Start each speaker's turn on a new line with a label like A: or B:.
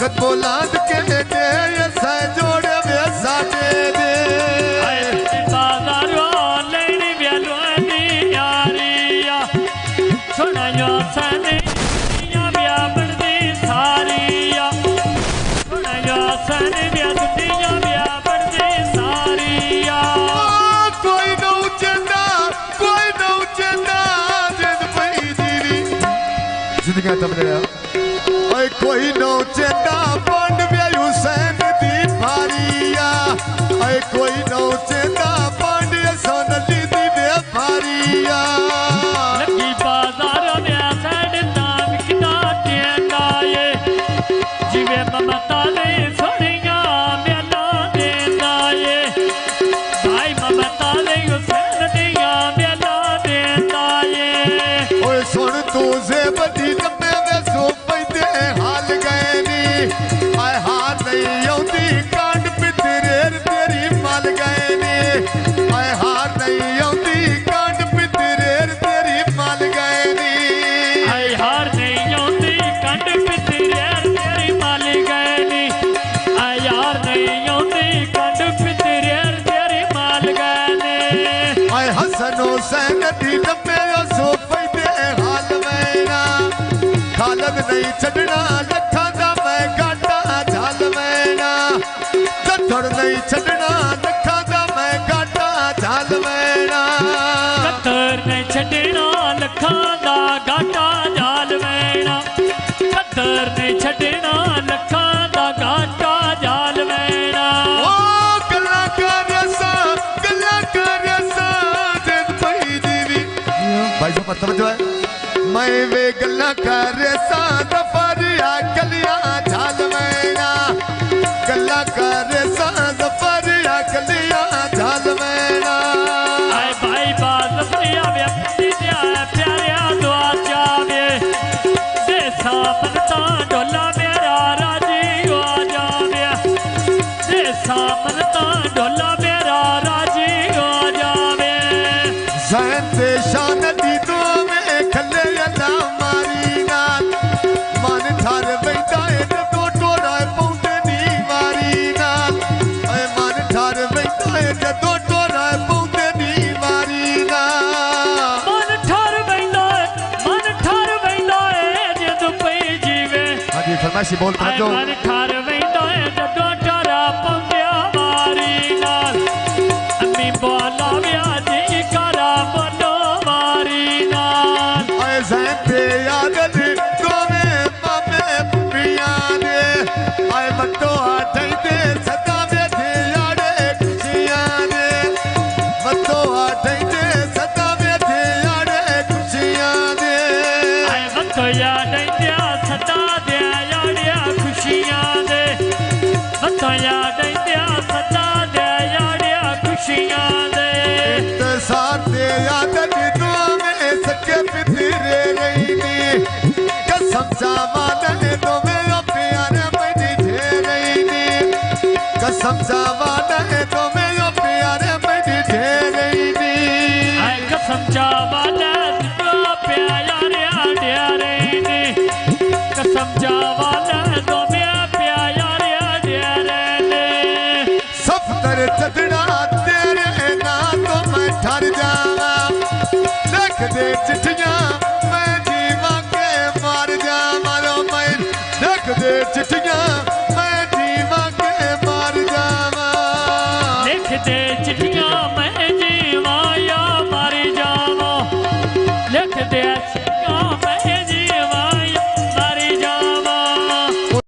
A: वक्त बोलाद के दे सह जोड़े वे साडे दे
B: बाजारो लेनी बेलवानी यारिया सुनायो सने ब्या बनदी सारिया सुनायो सने ब्या बनदी सारिया
A: कोई न उचंदा जिंद पई दीवी जिंदगी तमने ओए कोई न उचंदा पंड वे हुसैन दी फारिया ओए कोई न उचंदा पंड सोनली दी वे फारिया
B: लगी बाजार ब्या साड नाम किदा टेंदा ये जिवे ममता ने सोनिया ब्याला देंदा ये भाई ममता ने हुसैन दिया ब्याला देंदा ये
A: ओए सुन तू से बड़ी लम्बे में सो पैदे हाल गए नी आए हाथ नहीं आउंदी कांड पितरेर तेरी माल गए नी आए हाथ नहीं आउंदी कांड पितरेर तेरी माल गए नी
B: आई हार नहीं आउंदी कांड पितरेर तेरी माल गए नी आई हार नहीं आउंदी कांड पितरेर तेरी माल गए नी
A: आए हसन हुसैन दी लम्बे सो पैदे हाल मेरा खालद नहीं छड़ना लखा दा मैं गाटा झाल मेरा कत्थड़ नहीं छड़ना लखा दा मैं गाटा झाल मेरा
B: कत्तर नहीं छड़ना लखा दा गाटा जाल वेना कत्तर नहीं छड़ना लखा दा गाटा जाल वेना
A: ओ गल्ला कर सा जिंद पई दीवी भाई साहब समझो है मैं वे गल्ला कर सा दफरिया गलियां झाल मेरा गल्ला कर सा दफरिया गलियां झाल मेरा
B: आए भाई बात भैया व्यक्ति दिया प्यारिया दुआ जावे दे सामनता ढोला मेरा राजी हो जावे दे सामनता ढोला मेरा राजी हो जावे
A: जैन ते शान दी दो में खले अल्लाह मारी नाल मन थार बैठा है तो टोरा पौंदे नी मारी नाल ओए मन थार बैठा है तो टोरा पौंदे नी मारी नाल
B: मन ठार बैठा है जद पई जीवे
A: हां जी फरमाइशी बोल
B: आए
A: दो
B: मन ठार बैठा है जद टोरा पौंदिया मारी नाल अम्मी बोला व्याजी करा बोलो मारी नाल
A: ओए जैन ते याद दे दो में मामे पिया दे आए मतो आठई दे सदा बैठे यारे खुशियां दे मतो आठई दे सदा बैठे यारे खुशियां दे
B: आए मतो याद इंदिया सदा दे याड़िया खुशियां दे मतो याद इंदिया सदा दे याड़िया खुशियां दे
A: इंतजार दे याद दे दो में सके पितरे रही नी कसम सामान दो में प्यारे बड़ी ठे रही नी कसम सामान